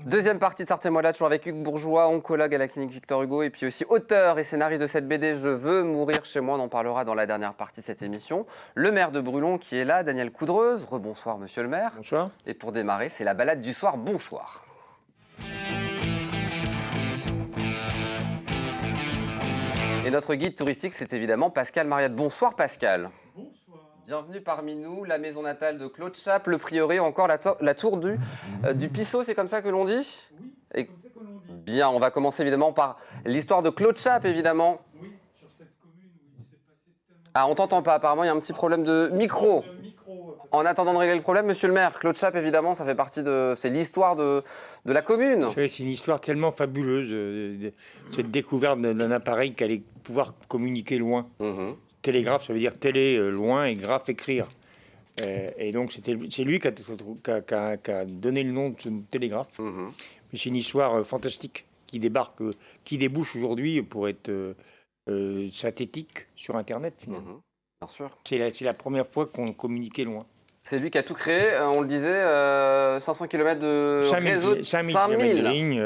Deuxième partie de Sortez-moi-là, toujours avec Hugues Bourgeois, oncologue à la clinique Victor Hugo, et puis aussi auteur et scénariste de cette BD Je veux mourir chez moi. On en parlera dans la dernière partie de cette émission. Le maire de Brulon qui est là, Daniel Coudreuse. Rebonsoir, monsieur le maire. Bonsoir. Et pour démarrer, c'est la balade du soir. Bonsoir. Et notre guide touristique, c'est évidemment Pascal Mariette. Bonsoir, Pascal. Bonsoir. Bienvenue parmi nous, la maison natale de Claude Chappe, le prieuré, encore la tour du Pissot, c'est comme ça que l'on dit? Oui, c'est comme ça que l'on dit. Bien, on va commencer évidemment par l'histoire de Claude Chappe, évidemment. Oui, sur cette commune où il s'est passé tellement... Ah, on t'entend pas, apparemment, il y a un petit problème de micro. Le micro, En attendant de régler le problème, monsieur le maire, Claude Chappe, évidemment, ça fait partie de... C'est l'histoire de la commune. C'est une histoire tellement fabuleuse, cette découverte d'un appareil qui allait pouvoir communiquer loin. Télégraphe, ça veut dire télé, loin, et graphe, écrire. Et donc, c'est lui qui a donné le nom de ce télégraphe. Mais c'est une histoire fantastique qui débouche aujourd'hui pour être synthétique sur Internet, finalement. Bien sûr. C'est la première fois qu'on communiquait loin. C'est lui qui a tout créé, on le disait, 500 km de réseau. 5000 km de ligne.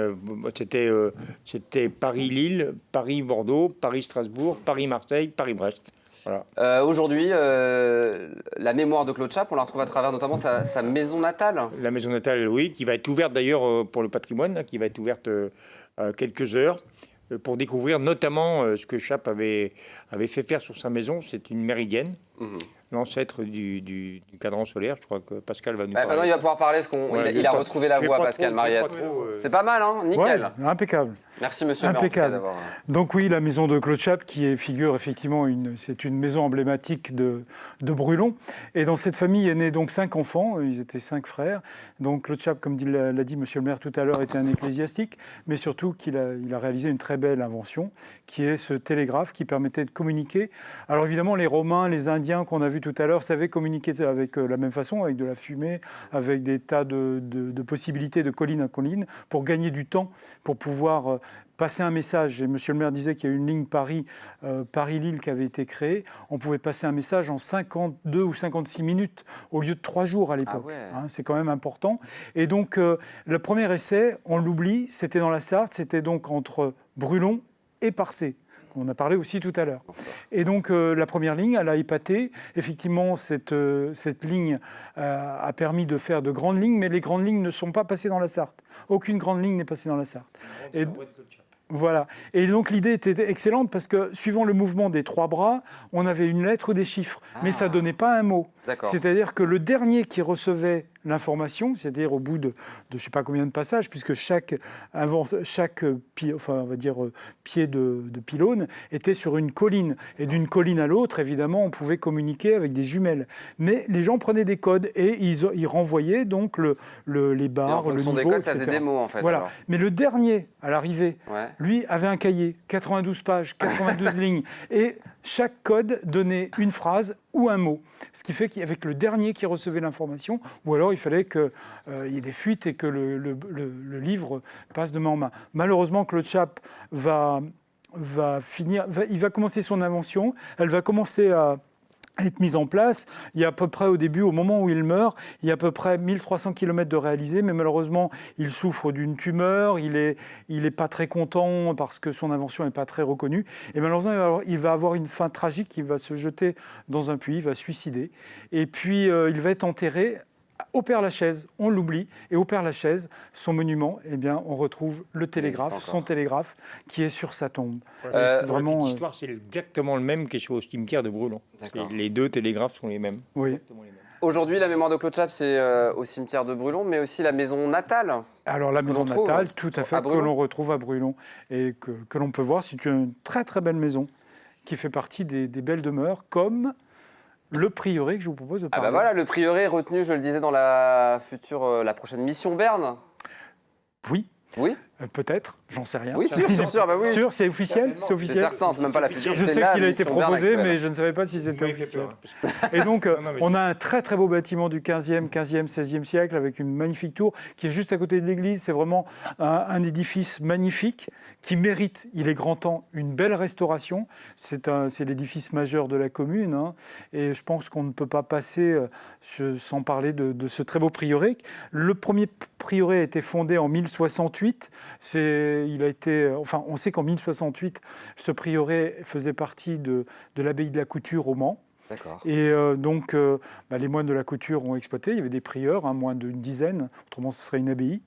C'était Paris-Lille, Paris-Bordeaux, Paris-Strasbourg, Paris-Marseille, Paris-Brest. Voilà. Aujourd'hui, la mémoire de Claude Chappe, on la retrouve à travers notamment sa maison natale. La maison natale, oui, qui va être ouverte d'ailleurs pour le patrimoine, hein, qui va être ouverte quelques heures pour découvrir notamment ce que Chappe avait fait faire sur sa maison. C'est une méridienne, l'ancêtre du cadran solaire. Je crois que Pascal va nous parler. Maintenant, il va pouvoir parler parce qu'il a retrouvé la voix, Pascal Mariette. C'est pas mal, hein? Nickel. Ouais, impeccable. Merci, monsieur le maire. Impeccable. Donc oui, la maison de Claude Chappe, qui figure effectivement, c'est une maison emblématique de Brulon. Et dans cette famille est né donc 5 enfants, ils étaient 5 frères. Donc Claude Chappe, comme l'a dit monsieur le maire tout à l'heure, était un ecclésiastique, mais surtout qu'il a réalisé une très belle invention, qui est ce télégraphe qui permettait de communiquer. Alors évidemment, les Romains, les Indiens qu'on a vus tout à l'heure savaient communiquer avec la même façon, avec de la fumée, avec des tas de possibilités de colline à colline, pour gagner du temps, pour pouvoir passer un message. Et monsieur le maire disait qu'il y a une ligne Paris-Lille qui avait été créée. On pouvait passer un message en 52 ou 56 minutes au lieu de 3 jours à l'époque. Ah ouais. C'est quand même important. Et donc, le premier essai, on l'oublie, c'était dans la Sarthe, c'était donc entre Brulon et Parcé. On a parlé aussi tout à l'heure. Et donc, la première ligne, elle a épaté. Effectivement, cette ligne a permis de faire de grandes lignes, mais les grandes lignes ne sont pas passées dans la Sarthe. Aucune grande ligne n'est passée dans la Sarthe. Et, voilà. Et donc, l'idée était excellente parce que, suivant le mouvement des 3 bras, on avait une lettre ou des chiffres, mais ça ne donnait pas un mot. C'est-à-dire que le dernier qui recevait l'information, c'est-à-dire au bout de je ne sais pas combien de passages, puisque chaque pied de pylône était sur une colline. Et d'une colline à l'autre, évidemment, on pouvait communiquer avec des jumelles. Mais les gens prenaient des codes et ils renvoyaient donc les barres, le niveau, des codes, etc. ça faisait des mots, en fait. Voilà. Alors. Mais le dernier, à l'arrivée, lui avait un cahier, 92 pages, 92 lignes. Et chaque code donnait une phrase ou un mot. Ce qui fait qu'avec le dernier qui recevait l'information, ou alors il fallait qu'il y ait des fuites et que le livre passe de main en main. Malheureusement, Claude Chappe il va commencer son invention, elle va commencer à être mise en place. Il y a à peu près au début, au moment où il meurt, il y a à peu près 1300 km de réalisés, mais malheureusement, il souffre d'une tumeur, il est pas très content parce que son invention n'est pas très reconnue. Et malheureusement, il va avoir une fin tragique, il va se jeter dans un puits, il va se suicider. Et puis, il va être enterré au Père-Lachaise, on l'oublie, et au Père-Lachaise, son monument, eh bien, on retrouve le télégraphe, son télégraphe, qui est sur sa tombe. C'est vraiment l'histoire, c'est exactement le même qui est au cimetière de Brulon. Les 2 télégraphes sont les mêmes. Oui. Exactement les mêmes. Aujourd'hui, la mémoire de Claude Chappe, c'est au cimetière de Brulon, mais aussi la maison natale. Alors la maison natale, tout à fait, que l'on retrouve à Brulon et que l'on peut voir. C'est une très très belle maison qui fait partie des belles demeures, comme le prieuré que je vous propose de parler. Ah bah voilà, le prieuré retenu, je le disais, dans la prochaine mission Berne. Oui. Oui. Peut-être, j'en sais rien. Oui, sûr, bah oui. Sûr, c'est officiel, c'est C'est officiel. certain, c'est même pas la future. Je c'est sais la qu'il a été mission Verne proposé, actuelle. mais je ne savais pas si c'était Vous m'avez fait officiel. peur, hein, Et donc, Non, mais on a un très très beau bâtiment du 15e, 16e siècle avec une magnifique tour qui est juste à côté de l'église. C'est vraiment un édifice magnifique qui mérite, il est grand temps, une belle restauration. C'est l'édifice majeur de la commune, hein, et je pense qu'on ne peut pas passer sans parler de ce très beau prieuré. Le premier prieuré a été fondé en 1068. On sait qu'en 1068, ce prieuré faisait partie de l'abbaye de la Couture au Mans. D'accord. Et les moines de la Couture ont exploité. Il y avait des prieurs, moins d'une dizaine, autrement ce serait une abbaye.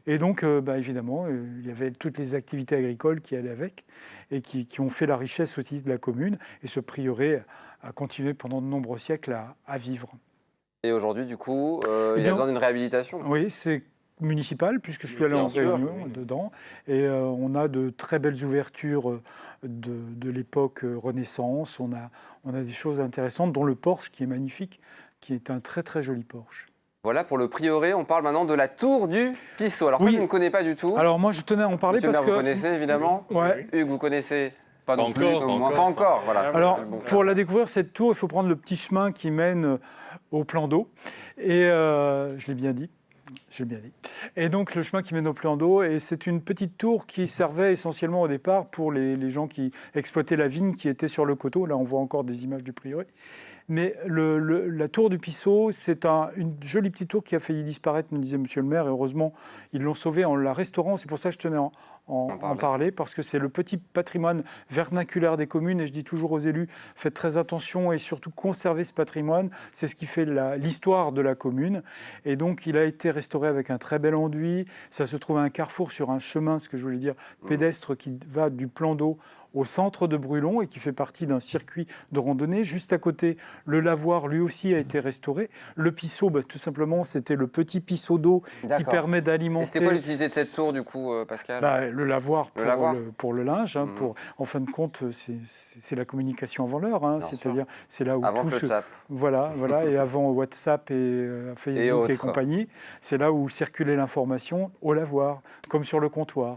Et donc, évidemment, il y avait toutes les activités agricoles qui allaient avec et qui ont fait la richesse aussi de la commune. Et ce prieuré a continué pendant de nombreux siècles à vivre. Et aujourd'hui, du coup, il y a besoin d'une réhabilitation. Oui, c'est municipal, puisque je suis allé en réunion dedans. Et on a de très belles ouvertures de l'époque Renaissance. On a des choses intéressantes, dont le porche qui est magnifique, qui est un très très joli porche. Voilà, pour le prieuré, on parle maintenant de la tour du Pissot. Alors Oui. ça, je ne connais pas du tout. Alors moi, je tenais à en parler Monsieur le parce maire, que... vous connaissez évidemment. Ouais. Hugues, vous connaissez pas non plus, encore, comme pas moi. encore. Pas encore, voilà. Alors, c'est le bon cas. pour la découvrir, cette tour, il faut prendre le petit chemin qui mène au plan d'eau. Et je l'ai bien dit. J'ai bien dit. Et donc, le chemin qui mène au plan d'eau, et c'est une petite tour qui servait essentiellement au départ pour les gens qui exploitaient la vigne qui était sur le coteau. Là, on voit encore des images du prieuré. Mais la tour du Pissot, c'est une jolie petite tour qui a failli disparaître, nous disait monsieur le maire, et heureusement, ils l'ont sauvée en la restaurant. C'est pour ça que je tenais à en parler, parce que c'est le petit patrimoine vernaculaire des communes, et je dis toujours aux élus, faites très attention et surtout conservez ce patrimoine, c'est ce qui fait l'histoire de la commune. Et donc, il a été restauré avec un très bel enduit. Ça se trouve à un carrefour sur un chemin, ce que je voulais dire, pédestre, qui va du plan d'eau au centre de Brulon et qui fait partie d'un circuit de randonnée. Juste à côté, le lavoir, lui aussi, a été restauré. Le Pissot, tout simplement, c'était le petit pisseau d'eau qui permet d'alimenter... Et c'était quoi l'utilité de cette tour, du coup, Pascal? Le lavoir pour le linge. Hein, en fin de compte, c'est la communication avant l'heure. Hein, c'est-à-dire, c'est là où avant tout le WhatsApp. Voilà, et avant WhatsApp et Facebook et compagnie, c'est là où circulait l'information au lavoir, comme sur le comptoir.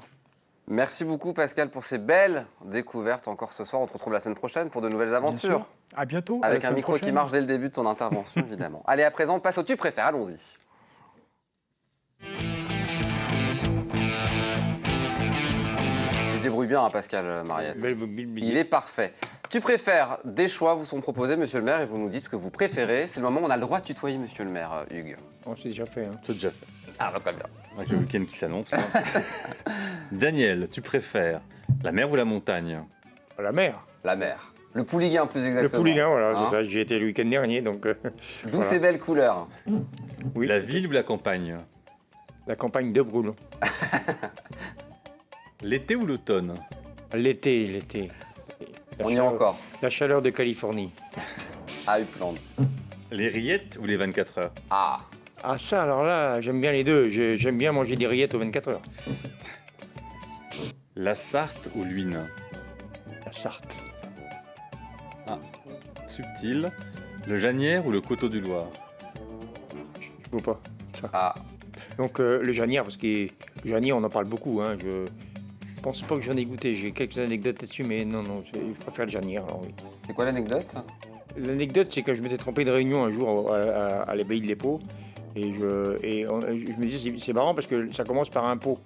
Merci beaucoup Pascal pour ces belles découvertes encore ce soir. On te retrouve la semaine prochaine pour de nouvelles aventures. À bientôt. Avec un micro qui marche dès le début de ton intervention, évidemment. Allez, à présent, on passe au Tu préfères. Allons-y. Il se débrouille bien, hein, Pascal Mariette. Il est parfait. Tu préfères, des choix vous sont proposés, monsieur le maire, et vous nous dites ce que vous préférez. C'est le moment où on a le droit de tutoyer, monsieur le maire, Hugues. On s'est déjà fait. Hein. C'est déjà fait. Ah, bah, très bien. Avec le week-end qui s'annonce. Daniel, tu préfères la mer ou la montagne? La mer. La mer. Le Pouliguen, plus exactement. Le Pouliguen, voilà, Hein, c'est ça. J'y étais le week-end dernier, donc... D'où voilà. ces belles couleurs. Oui. La ville ou la campagne? La campagne de Brulon. L'été ou l'automne? L'été. On y est encore. La chaleur de Californie. À Uppland. Les rillettes ou les 24 heures? Ah. Ah ça, alors là, j'aime bien les deux. J'aime bien manger des rillettes aux 24 heures. La Sarthe ou l'Huine? La Sarthe. Subtil. Le Janière ou le Coteau du Loir? Je ne vois pas ça. Ah. Donc le Janière, parce que le Janière, on en parle beaucoup. Hein. Je pense pas que j'en ai goûté. J'ai quelques anecdotes là-dessus, mais non, je préfère le Janière. Alors, oui. C'est quoi l'anecdote? L'anecdote, c'est que je m'étais trompé de réunion un jour à l'abbaye de l'Épau. Et je me disais, c'est marrant parce que ça commence par un pot.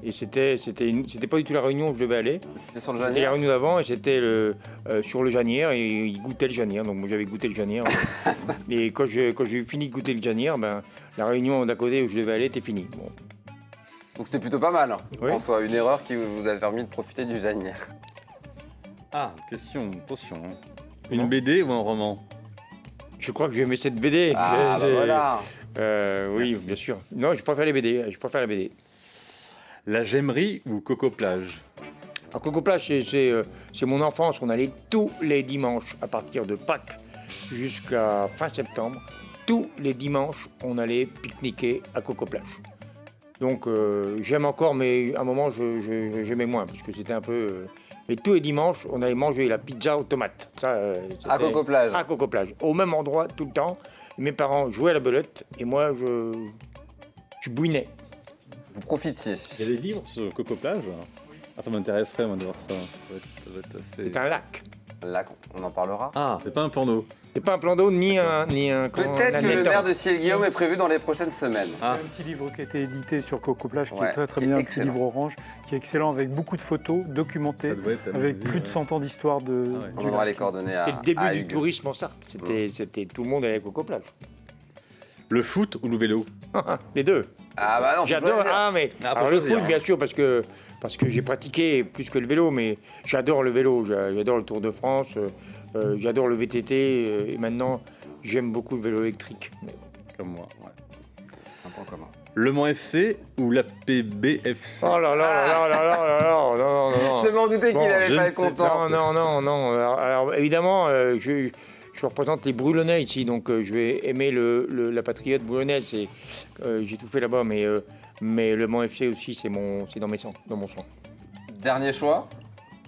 Et c'était pas du tout la réunion où je devais aller. C'était sur le C'était la Janière. réunion d'avant et c'était sur le Janière et ils goûtaient le Janière. Donc moi j'avais goûté le Janière. Et quand j'ai fini de goûter le Janière, la réunion d'à côté où je devais aller était finie. Bon. Donc c'était plutôt pas mal, Oui. en soi. Une erreur qui vous a permis de profiter du Janière. Ah, question, potion. Hein. Non. Une BD ou un roman? Je crois que je vais mettre cette BD. Ah, bah voilà. Oui, Merci. bien sûr. Non, je préfère les BD. Je préfère la BD. La Gemmerie ou Coco Plage? À Coco Plage, c'est mon enfance. On allait tous les dimanches, à partir de Pâques jusqu'à fin septembre. Tous les dimanches, on allait pique-niquer à Coco Plage. Donc j'aime encore, mais à un moment, j'aimais moins, parce que c'était un peu... Mais tous les dimanches, on allait manger la pizza aux tomates. Ça, À c'était- Coco Plage. À Coco Plage. Au même endroit, tout le temps. Mes parents jouaient à la belote, et moi, je bouinais. vous profitiez. Il y a des livres sur Coco Plage. Ah, ça m'intéresserait moi de voir ça. Ça va être assez... C'est un lac. Là, on en parlera. Ah, c'est pas un plan d'eau. C'est pas un plan d'eau ni un Peut-être que le maire de Ciel-Guillaume est prévu dans les prochaines semaines. Ah. Il y a un petit livre qui a été édité sur Coco Plage qui Ouais, est très très qui est bien, un excellent. petit livre orange qui est excellent avec beaucoup de photos documentées, Ça doit être, à mon avec avis, plus de 100 ans d'histoire de. Ah ouais. On du donnera lac. les coordonnées à C'est le début à du Hugues. tourisme en Sarthe. C'était tout le monde allait à Coco Plage. Le foot ou le vélo? Les deux. Ah bah non, faut J'adore. choisir. Ah mais Ah, faut alors, le choisir, foot hein. bien sûr parce que j'ai pratiqué plus que le vélo, mais j'adore le vélo. J'adore le Tour de France. J'adore le VTT et maintenant j'aime beaucoup le vélo électrique. Comme moi, ouais. Un point commun. Le Mans FC ou la PBFC? Oh là là là là là là là là non non non. Je m'en doutais Bon, qu'il allait je pas ne être sais content. Non. Alors, évidemment, je représente les Brulonnais ici, donc je vais aimer la patriote boulonnaise. J'ai tout fait là-bas, mais le Mans FC aussi, c'est dans mon sang. Dernier choix.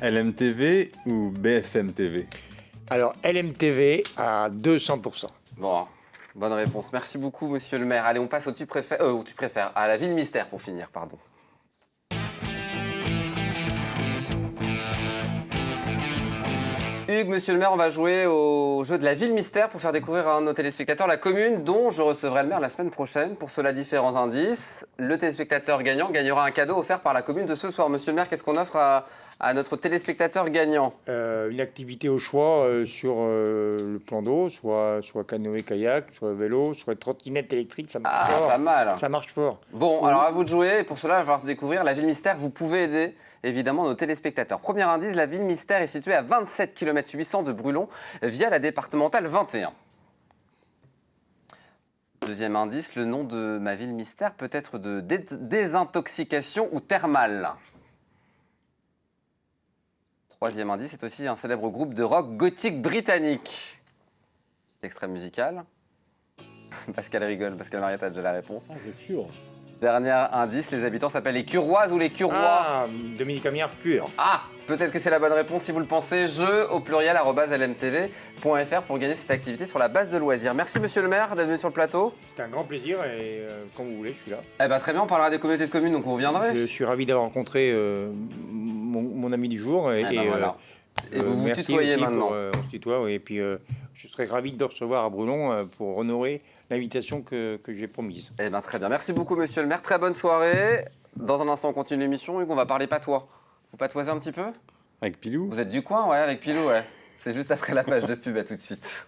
LMTV ou BFM TV? Alors, LMTV à 200%. Bon, bonne réponse. Merci beaucoup, monsieur le maire. Allez, on passe au tu préfères, à la ville mystère pour finir, pardon. Hugues, monsieur le maire, on va jouer au jeu de la ville mystère pour faire découvrir à un de nos téléspectateurs la commune dont je recevrai le maire la semaine prochaine. Pour cela, différents indices. Le téléspectateur gagnant gagnera un cadeau offert par la commune de ce soir. Monsieur le maire, qu'est-ce qu'on offre à notre téléspectateur gagnant? Une activité au choix sur le plan d'eau, soit canoë-kayak, soit vélo, soit trottinette électrique, ça marche Ah, fort. pas mal. Ça marche fort. Bon, alors à vous de jouer. Et pour cela, il va falloir découvrir la ville mystère. Vous pouvez aider évidemment nos téléspectateurs. Premier indice, la ville mystère est située à 27 km 800 de Brulon via la départementale 21. Deuxième indice, le nom de ma ville mystère peut être de désintoxication ou thermale. Troisième indice, c'est aussi un célèbre groupe de rock gothique britannique. Petit extrait musical. Pascal rigole, Pascal Mariette a déjà la réponse. Ah, c'est pur. Dernier indice, les habitants s'appellent les Curoises ou les Curois. Ah, Dominique Amiard pur. Ah, peut-être que c'est la bonne réponse si vous le pensez. Jeu au pluriel @lmtv.fr pour gagner cette activité sur la base de loisirs. Merci monsieur le maire d'être venu sur le plateau. C'était un grand plaisir et quand vous voulez, je suis là. Eh ben très bien, on parlera des communautés de communes, donc on reviendrait. Je suis ravi d'avoir rencontré mon ami du jour. Eh ben voilà. Et vous vous merci tutoyez aussi maintenant. on se tutoie, oui. Et puis je serais ravi de te recevoir à Brulon pour honorer l'invitation que j'ai promise. Eh ben très bien, merci beaucoup monsieur le maire, très bonne soirée. Dans un instant on continue l'émission, Hugues, on va parler patois. Vous patoisez un petit peu? Avec Pilou? Vous êtes du coin, ouais, avec Pilou, ouais. C'est juste après la page de pub, à tout de suite.